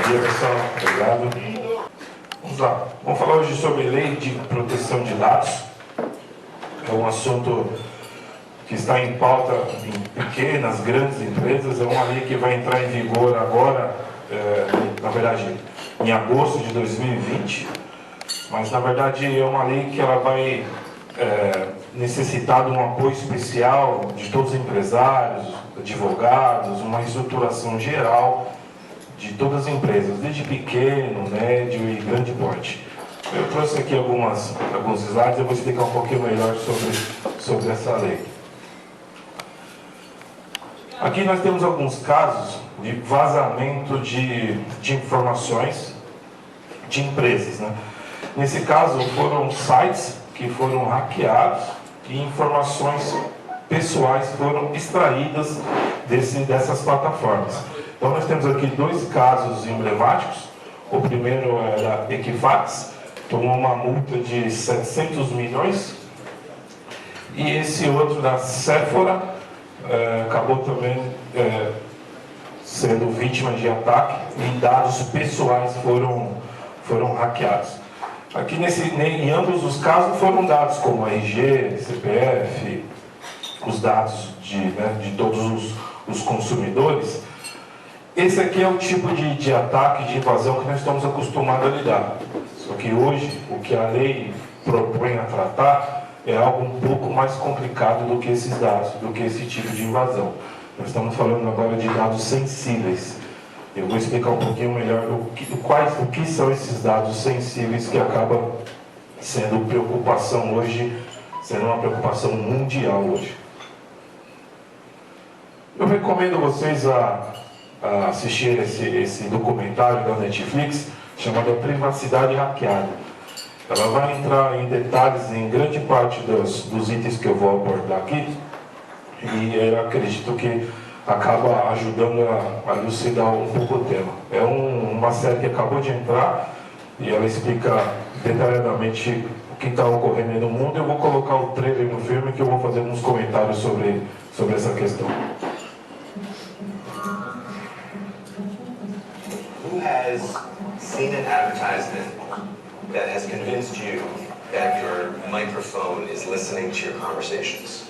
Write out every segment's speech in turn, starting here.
dia, pessoal. Obrigado. Vamos lá. Vamos falar hoje sobre lei de proteção de dados. É um assunto que está em pauta em pequenas, grandes empresas. É uma lei que vai entrar em vigor agora, na verdade, em agosto de 2020. Mas, na verdade, é uma lei que ela vai necessitar de um apoio especial de todos os empresários, advogados, uma estruturação geral de todas as empresas, desde pequeno, médio e grande porte. Eu trouxe aqui alguns slides, eu vou explicar um pouquinho melhor sobre essa lei. Aqui nós temos alguns casos de vazamento de informações de empresas, né? Nesse caso, foram sites que foram hackeados e informações pessoais foram extraídas dessas plataformas. Então, nós temos aqui dois casos emblemáticos. O primeiro é da Equifax, tomou uma multa de 700 milhões. E esse outro da Sephora acabou também sendo vítima de ataque e dados pessoais foram hackeados. Aqui em ambos os casos foram dados como RG, CPF, os dados de todos os consumidores. Esse aqui é o tipo de ataque, de invasão que nós estamos acostumados a lidar. Só que hoje, o que a lei propõe a tratar é algo um pouco mais complicado do que esses dados, do que esse tipo de invasão. Nós estamos falando agora de dados sensíveis. Eu vou explicar um pouquinho melhor o que são esses dados sensíveis que acaba sendo preocupação hoje, sendo uma preocupação mundial hoje. Eu recomendo vocês a assistir esse documentário da Netflix chamado Privacidade Hackeada. Ela vai entrar em detalhes em grande parte dos itens que eu vou abordar aqui e eu acredito que acaba ajudando a elucidar um pouco o tema. É uma série que acabou de entrar e ela explica detalhadamente o que está ocorrendo aí no mundo. Eu vou colocar o trailer no filme que eu vou fazer uns comentários sobre essa questão. Who has seen an advertisement that has convinced you that your microphone is listening to your conversations?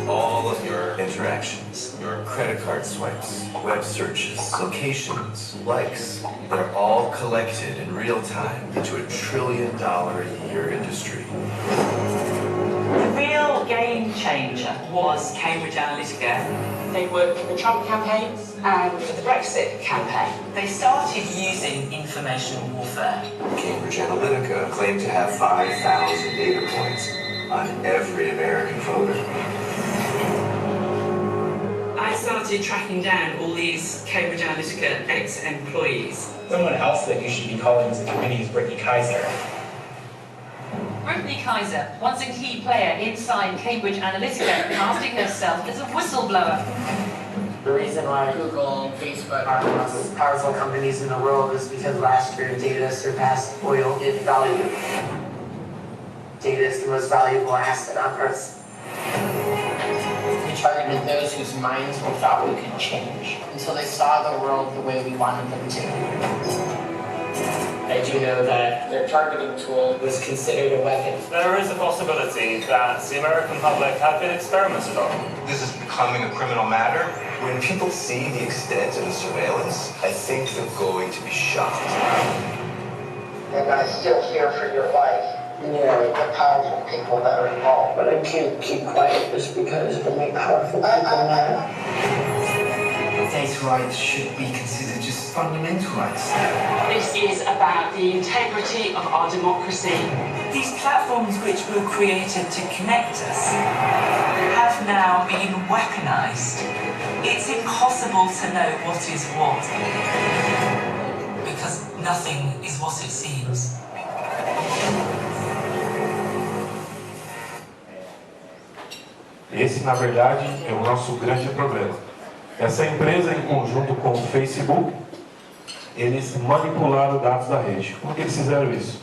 All of your interactions, your credit card swipes, web searches, locations, likes, they're all collected in real time into a $1 trillion a year industry. The real game changer was Cambridge Analytica. They worked for the Trump campaigns and for the Brexit campaign. They started using information warfare. Cambridge Analytica claimed to have 5,000 data points on every American voter. I started tracking down all these Cambridge Analytica ex-employees. Someone else that you should be calling as a committee is Brittany Kaiser. Brittany Kaiser, once a key player inside Cambridge Analytica, casting herself as a whistleblower. The reason why Google and Facebook are the most powerful companies in the world is because last year data surpassed oil in value. Data is the most valuable asset on Earth. We targeted those whose minds we thought we could change until they saw the world the way we wanted them to. I do know that their targeting tool was considered a weapon. There is a possibility that the American public have been experimented on. This is becoming a criminal matter. When people see the extent of the surveillance, I think they're going to be shocked. And I still fear for your life. Yeah, the powerful people that are involved. But I can't keep quiet just because only powerful people matter. Data rights should be considered just fundamental rights. This is about the integrity of our democracy. These platforms which were created to connect us have now been weaponized. It's impossible to know what is what, because nothing is what it seems. Esse, na verdade, é o nosso grande problema. Essa empresa, em conjunto com o Facebook, eles manipularam dados da rede. Como que eles fizeram isso?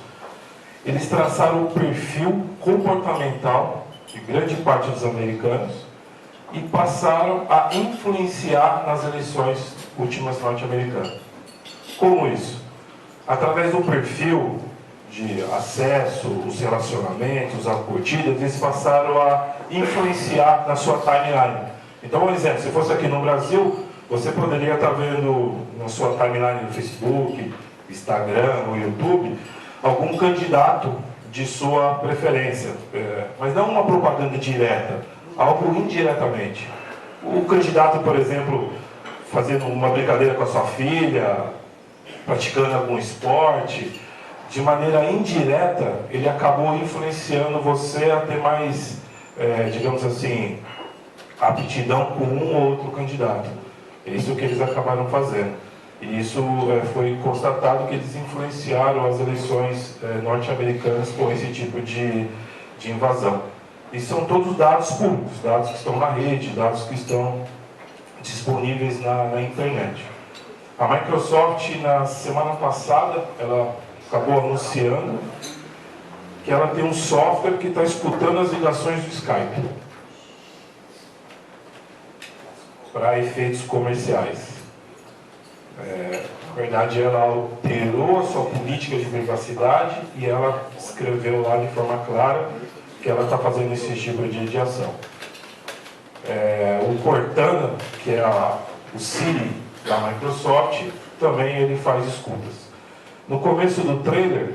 Eles traçaram o perfil comportamental de grande parte dos americanos e passaram a influenciar nas eleições últimas norte-americanas. Como isso? Através do perfil de acesso, os relacionamentos, as curtidas, eles passaram a influenciar na sua timeline. Então, por exemplo, se fosse aqui no Brasil, você poderia estar vendo na sua timeline no Facebook, Instagram ou YouTube, algum candidato de sua preferência, mas não uma propaganda direta, algo indiretamente. O candidato, por exemplo, fazendo uma brincadeira com a sua filha, praticando algum esporte, de maneira indireta, ele acabou influenciando você a ter mais, digamos assim, aptidão com um ou outro candidato. É isso que eles acabaram fazendo. E isso foi constatado que eles influenciaram as eleições norte-americanas com esse tipo de invasão. E são todos dados públicos, dados que estão na rede, dados que estão disponíveis na internet. A Microsoft, na semana passada, ela acabou anunciando que ela tem um software que está escutando as ligações do Skype para efeitos comerciais. Na verdade, ela alterou a sua política de privacidade e ela escreveu lá de forma clara que ela está fazendo esse tipo de ação. O Cortana, que é o Siri da Microsoft, também ele faz escutas. No começo do trailer,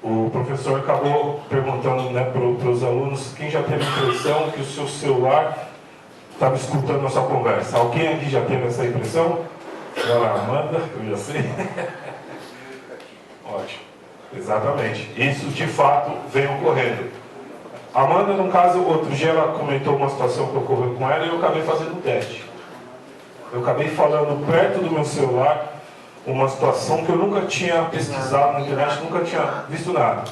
o professor acabou perguntando, né, para os alunos quem já teve a impressão que o seu celular estava escutando a sua conversa. Alguém aqui já teve essa impressão? Ela, Amanda, eu já sei. Ótimo. Exatamente. Isso, de fato, vem ocorrendo. Amanda, no caso, outro dia ela comentou uma situação que ocorreu com ela e eu acabei fazendo um teste. Eu acabei falando perto do meu celular uma situação que eu nunca tinha pesquisado na internet, nunca tinha visto nada.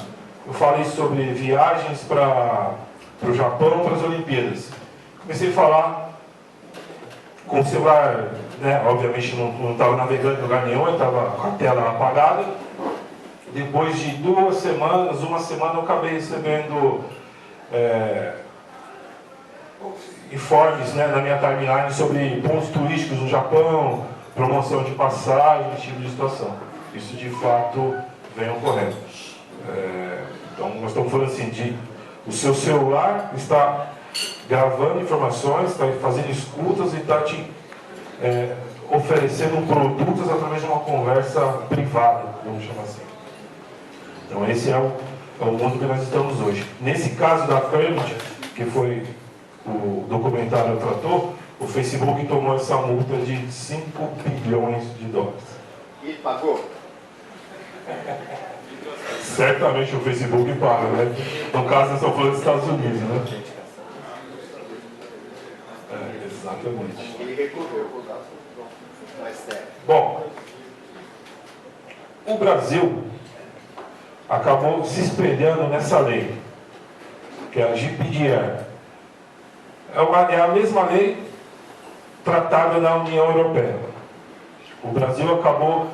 Eu falei sobre viagens para o Japão, para as Olimpíadas. Comecei a falar com o celular, né, obviamente não estava navegando em lugar nenhum, eu estava com a tela apagada. Depois de 2 semanas, uma semana, eu acabei recebendo informes, né, na minha timeline sobre pontos turísticos no Japão, promoção de passagem, esse tipo de situação. Isso de fato vem ocorrendo. Então nós estamos falando assim, o seu celular está gravando informações, está fazendo escutas e está te oferecendo produtos através de uma conversa privada, vamos chamar assim. Então esse é o mundo que nós estamos hoje. Nesse caso da Cambridge, que foi o documentário tratou, o Facebook tomou essa multa de 5 bilhões de dólares. E pagou? Certamente o Facebook paga, né? No caso, nós estamos falando dos Estados Unidos, né? Exatamente. Ele recorreu, mais sério. Bom, o Brasil acabou se espelhando nessa lei, que é a GDPR. É a mesma lei tratada na União Europeia. O Brasil acabou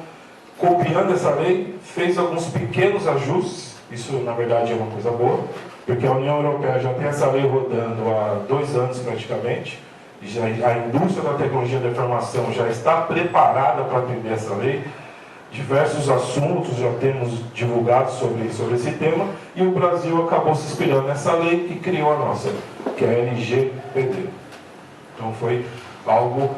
copiando essa lei, fez alguns pequenos ajustes, isso na verdade é uma coisa boa, porque a União Europeia já tem essa lei rodando há 2 anos praticamente, e a indústria da tecnologia da informação já está preparada para atender essa lei. Diversos assuntos já temos divulgados sobre esse tema, e o Brasil acabou se inspirando nessa lei que criou a nossa, que é a LGPD. Então foi algo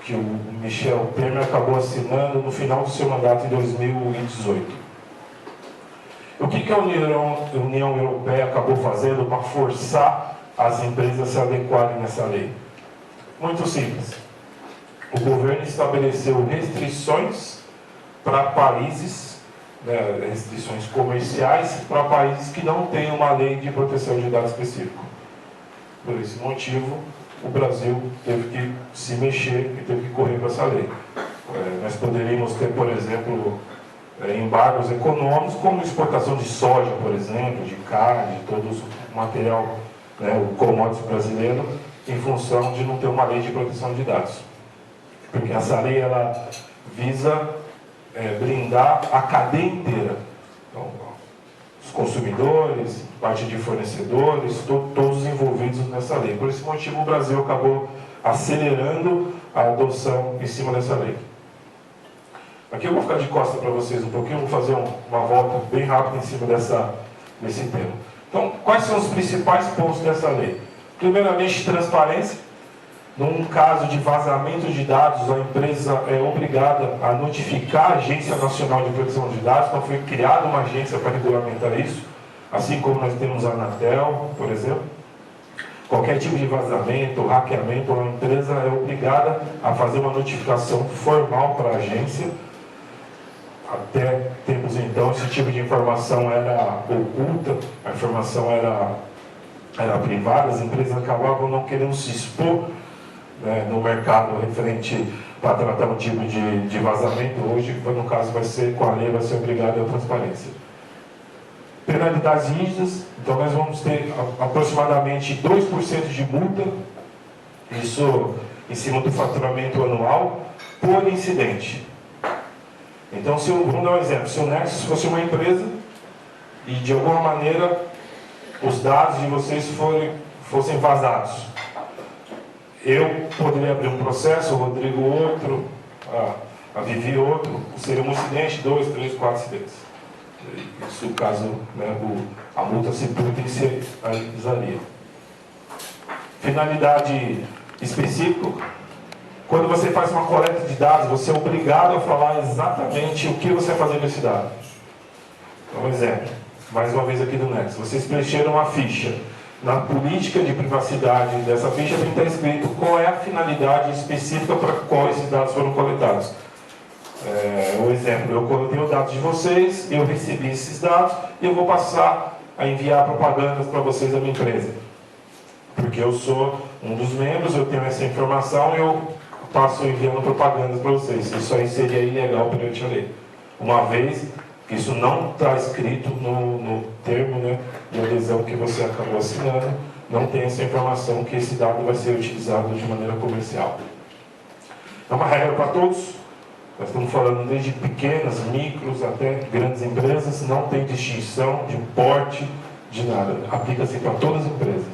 que o Michel Temer acabou assinando no final do seu mandato em 2018. O que a União Europeia acabou fazendo para forçar as empresas a se adequarem nessa lei? Muito simples. O governo estabeleceu restrições para países, né, restrições comerciais para países que não têm uma lei de proteção de dados específico. Por esse motivo, o Brasil teve que se mexer e teve que correr para essa lei. Nós poderíamos ter, por exemplo, embargos econômicos, como exportação de soja, por exemplo, de carne, de todo o material, né, o commodity brasileiro, em função de não ter uma lei de proteção de dados. Porque essa lei ela visa blindar a cadeia inteira. Então, os consumidores, parte de fornecedores, todos envolvidos nessa lei. Por esse motivo, o Brasil acabou acelerando a adoção em cima dessa lei. Aqui eu vou ficar de costa para vocês um pouquinho, vou fazer uma volta bem rápida em cima desse tema. Então, quais são os principais pontos dessa lei? Primeiramente, transparência. Num caso de vazamento de dados, a empresa é obrigada a notificar a Agência Nacional de Proteção de Dados. Então, foi criada uma agência para regulamentar isso, assim como nós temos a Anatel, por exemplo. Qualquer tipo de vazamento, hackeamento, a empresa é obrigada a fazer uma notificação formal para a agência. Até tempos então, esse tipo de informação era oculta, a informação era privada, as empresas acabavam não querendo se expor, né, no mercado referente para tratar um tipo de vazamento. Hoje, no caso, vai ser com a lei, vai ser obrigado à transparência. Penalidades rígidas, então nós vamos ter aproximadamente 2% de multa, isso em cima do faturamento anual, por incidente. Então, vamos dar um exemplo, se o Nexus fosse uma empresa e de alguma maneira os dados de vocês fossem vazados, eu poderia abrir um processo, o Rodrigo outro, a Vivi outro, seria um incidente, 2, 3, 4 incidentes. Isso caso, né, a multa se potencializaria. Finalidade específica: quando você faz uma coleta de dados, você é obrigado a falar exatamente o que você vai fazer com esse dado. Então, um exemplo, mais uma vez aqui do Nexus, vocês preencheram uma ficha. Na política de privacidade dessa ficha tem que estar escrito qual é a finalidade específica para qual esses dados foram coletados. Um exemplo, eu coletei os dados de vocês, eu recebi esses dados e eu vou passar a enviar propagandas para vocês da minha empresa. Porque eu sou um dos membros, eu tenho essa informação e eu passo enviando propagandas para vocês. Isso aí seria ilegal perante a lei. Uma vez que isso não está escrito no termo, né, de adesão que você acabou assinando, não tem essa informação que esse dado vai ser utilizado de maneira comercial. É uma regra para todos. Nós estamos falando desde pequenas, micros, até grandes empresas, não tem distinção de porte, de nada. Aplica-se para todas as empresas.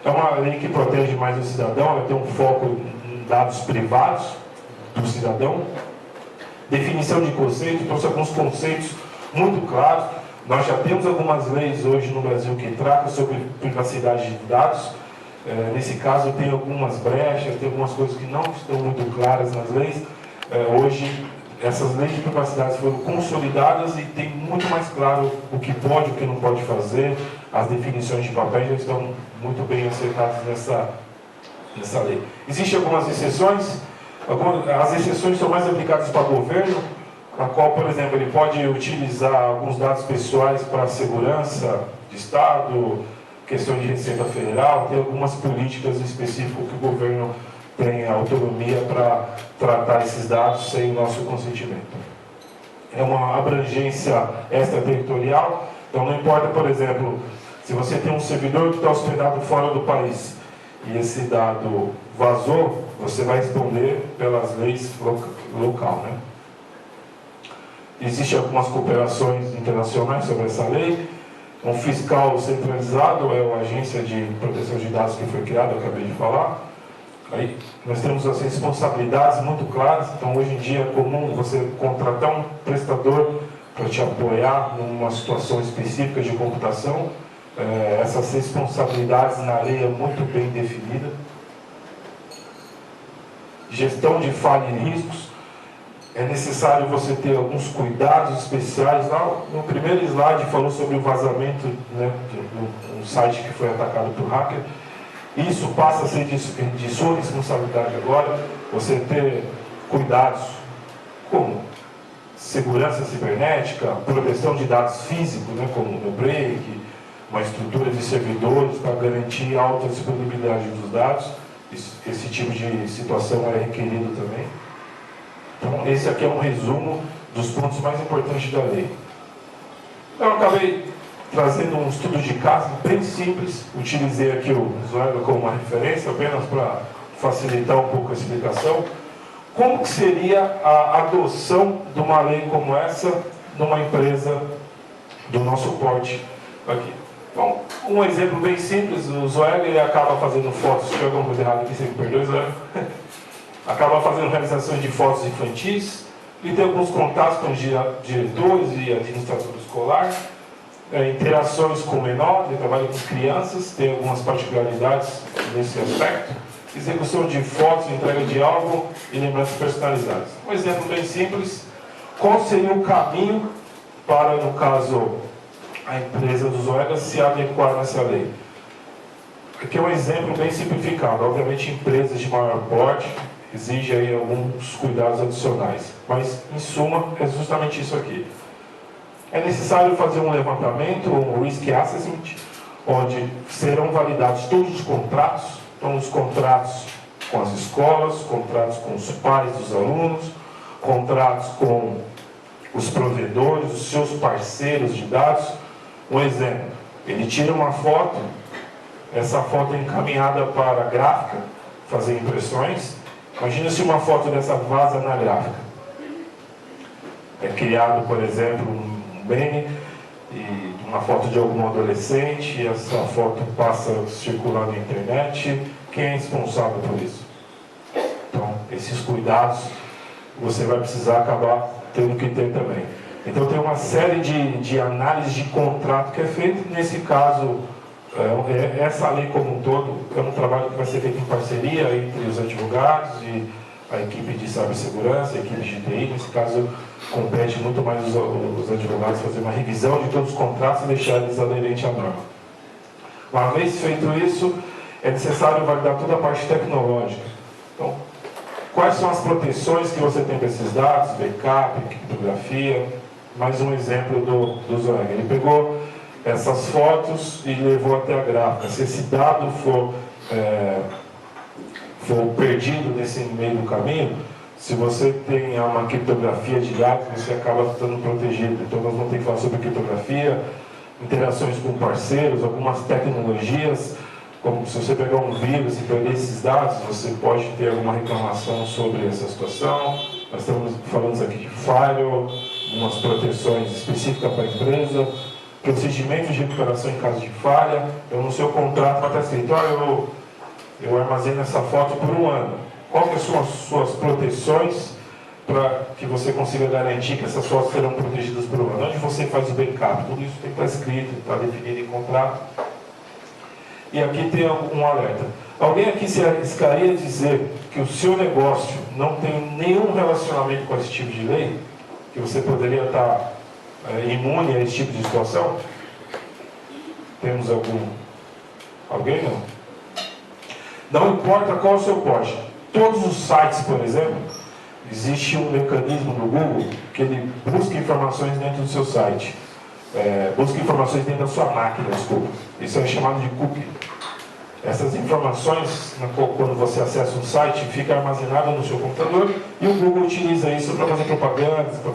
É uma lei que protege mais o cidadão, ela tem um foco em dados privados do cidadão. Definição de conceitos, trouxe alguns conceitos muito claros. Nós já temos algumas leis hoje no Brasil que tratam sobre privacidade de dados. Nesse caso, tem algumas brechas, tem algumas coisas que não estão muito claras nas leis. Hoje, essas leis de privacidade foram consolidadas e tem muito mais claro o que pode e o que não pode fazer. As definições de papéis já estão muito bem acertadas nessa lei. Existem algumas exceções. As exceções são mais aplicadas para o governo, na qual, por exemplo, ele pode utilizar alguns dados pessoais para segurança de Estado, questão de Receita Federal, tem algumas políticas específicas que o governo tem autonomia para tratar esses dados sem o nosso consentimento. É uma abrangência extraterritorial, então não importa, por exemplo, se você tem um servidor que está hospedado fora do país e esse dado vazou, você vai responder pelas leis local, né? Existem algumas cooperações internacionais sobre essa lei. Um fiscal centralizado é a Agência de Proteção de Dados que foi criada, eu acabei de falar. Aí nós temos as responsabilidades muito claras. Então, hoje em dia é comum você contratar um prestador para te apoiar numa situação específica de computação. Essas responsabilidades na lei é muito bem definida. Gestão de falha e riscos. É necessário você ter alguns cuidados especiais. Lá no primeiro slide falou sobre o vazamento, né, de um site que foi atacado por hacker. Isso passa a ser de sua responsabilidade agora, você ter cuidados como segurança cibernética, proteção de dados físicos, né, como o break, uma estrutura de servidores para garantir a alta disponibilidade dos dados. Esse tipo de situação é requerido também. Então, esse aqui é um resumo dos pontos mais importantes da lei. Eu acabei trazendo um estudo de caso bem simples, utilizei aqui o Zoelo como uma referência, apenas para facilitar um pouco a explicação. Como que seria a adoção de uma lei como essa numa empresa do nosso porte aqui? Bom, um exemplo bem simples, o Zoelo ele acaba fazendo fotos, se tiver alguma coisa errada aqui, você me perdoe, Zoelo. acaba fazendo realizações de fotos infantis, e tem alguns contatos com os diretores e administrador escolar, interações com o menor, ele trabalha com crianças, tem algumas particularidades nesse aspecto, execução de fotos, entrega de álbum e lembranças personalizadas. Um exemplo bem simples, qual seria o caminho para, no caso, a empresa dos OEGAs se adequar nessa lei? Aqui é um exemplo bem simplificado, obviamente empresas de maior porte exigem aí alguns cuidados adicionais, mas em suma é justamente isso aqui. É necessário fazer um levantamento, um risk assessment, onde serão validados todos os contratos, então os contratos com as escolas, contratos com os pais dos alunos, contratos com os provedores, os seus parceiros de dados. Um exemplo, ele tira uma foto, essa foto é encaminhada para a gráfica, fazer impressões. Imagina se uma foto dessa vaza na gráfica. É criado, por exemplo, um bem e uma foto de algum adolescente, e essa foto passa a circular na internet. Quem é responsável por isso? Então, esses cuidados você vai precisar acabar tendo que ter também. Então, tem uma série de análises de contrato que é feita. Nesse caso, essa lei como um todo é um trabalho que vai ser feito em parceria entre os advogados e a equipe de cibersegurança, a equipe de TI. Nesse caso, compete muito mais os advogados fazer uma revisão de todos os contratos e deixar eles aderentes à norma. Uma vez feito isso, é necessário validar toda a parte tecnológica. Então, quais são as proteções que você tem para esses dados, backup, criptografia? Mais um exemplo do Zoeng. Ele pegou essas fotos e levou até a gráfica. Se esse dado for perdido nesse meio do caminho, se você tem uma criptografia de dados, você acaba estando protegido. Então nós vamos ter que falar sobre criptografia, interações com parceiros, algumas tecnologias, como se você pegar um vírus e perder esses dados, você pode ter alguma reclamação sobre essa situação. Nós estamos falando aqui de firewall, algumas proteções específicas para a empresa, procedimentos de recuperação em caso de falha. Então no seu contrato vai estar escrito, eu armazeno essa foto por um ano. Qual que são as suas proteções para que você consiga garantir que essas fotos serão protegidas por um ano? Onde você faz o backup? Tudo isso tem que estar escrito, está definido em contrato. E aqui tem um alerta. Alguém aqui se arriscaria a dizer que o seu negócio não tem nenhum relacionamento com esse tipo de lei? Que você poderia estar imune a esse tipo de situação? Temos alguém não? Não importa qual é o seu porte. Todos os sites, por exemplo, existe um mecanismo no Google que ele busca informações dentro do seu site. Busca informações dentro da sua máquina, desculpa. Isso é chamado de cookie. Essas informações, quando você acessa um site, fica armazenada no seu computador e o Google utiliza isso para fazer propagandas, para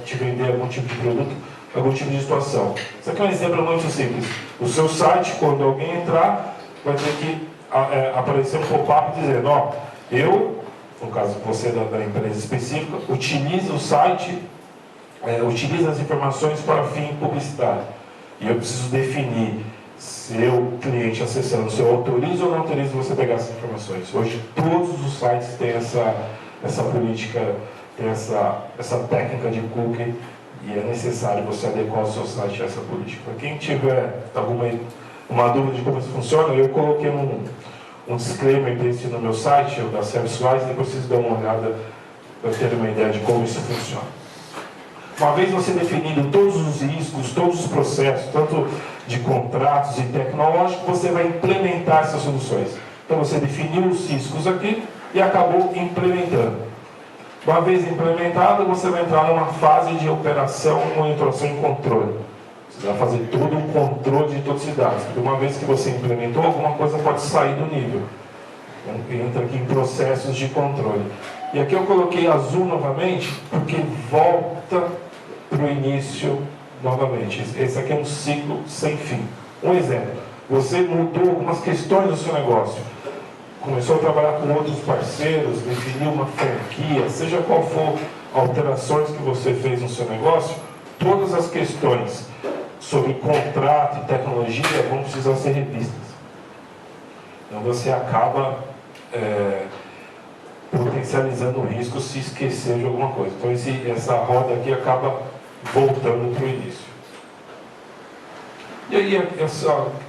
te vender algum tipo de produto, algum tipo de situação. Isso aqui é um exemplo muito simples. O seu site, quando alguém entrar, vai ter que aparecer um pop-up dizendo, eu, no caso você da empresa específica, utiliza o site, utiliza as informações para fim publicitário. E eu preciso definir se eu, cliente acessando, se eu autorizo ou não autorizo você pegar essas informações. Hoje todos os sites têm essa política, tem essa técnica de cookie, e é necessário você adequar o seu site a essa política. Para quem tiver uma dúvida de como isso funciona, eu coloquei um disclaimer desse no meu site, da ServiceWise, depois vocês dão uma olhada para ter uma ideia de como isso funciona. Uma vez você definido todos os riscos, todos os processos, tanto de contratos e tecnológicos, você vai implementar essas soluções. Então você definiu os riscos aqui e acabou implementando. Uma vez implementado, você vai entrar numa fase de operação, monitoração e controle. Você vai fazer todo o controle de todos os dados. Porque uma vez que você implementou, alguma coisa pode sair do nível. Então, entra aqui em processos de controle. E aqui eu coloquei azul novamente, porque volta para o início novamente. Esse aqui é um ciclo sem fim. Um exemplo, você mudou algumas questões do seu negócio. Começou a trabalhar com outros parceiros, definiu uma franquia, seja qual for alterações que você fez no seu negócio, todas as questões sobre contrato e tecnologia vão precisar ser revistas. Então você acaba potencializando o risco se esquecer de alguma coisa. Então essa roda aqui acaba voltando para o início. E aí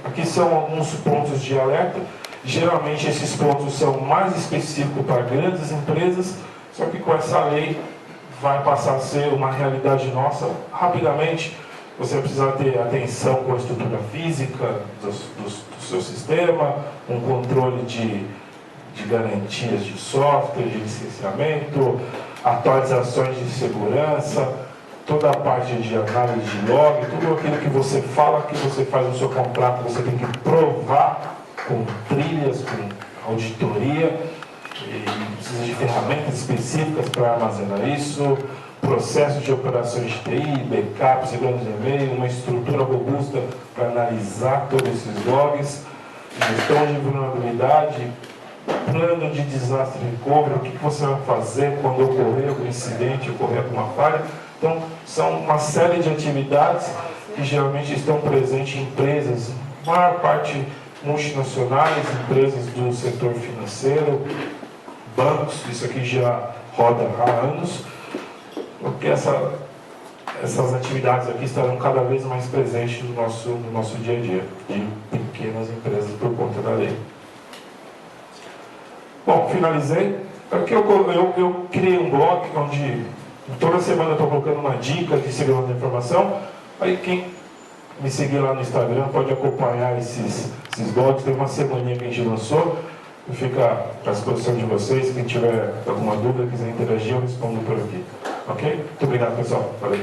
aqui são alguns pontos de alerta. Geralmente esses pontos são mais específicos para grandes empresas, só que com essa lei vai passar a ser uma realidade nossa rapidamente. Você vai precisar ter atenção com a estrutura física do seu sistema, um controle de garantias de software, de licenciamento, atualizações de segurança, toda a parte de análise de log, tudo aquilo que você fala que você faz no seu contrato, você tem que provar com trilhas, com auditoria, e precisa de ferramentas específicas para armazenar isso, processos de operações de TI, backup, segurança de e-mail, uma estrutura robusta para analisar todos esses logs, gestão de vulnerabilidade, plano de desastre recovery, o que você vai fazer quando ocorrer algum incidente, ocorrer alguma falha. Então, são uma série de atividades que geralmente estão presentes em empresas, maior parte multinacionais, empresas do setor financeiro, bancos, isso aqui já roda há anos, porque essas atividades aqui estarão cada vez mais presentes no nosso dia a dia, de pequenas empresas por conta da lei. Bom, finalizei. Aqui eu criei um blog onde toda semana eu estou colocando uma dica de segurança da informação. Aí quem me seguir lá no Instagram pode acompanhar esses blogs. Tem uma semaninha que a gente lançou. Fica à disposição de vocês. Quem tiver alguma dúvida, quiser interagir, eu respondo por aqui. Ok? Muito obrigado, pessoal. Valeu.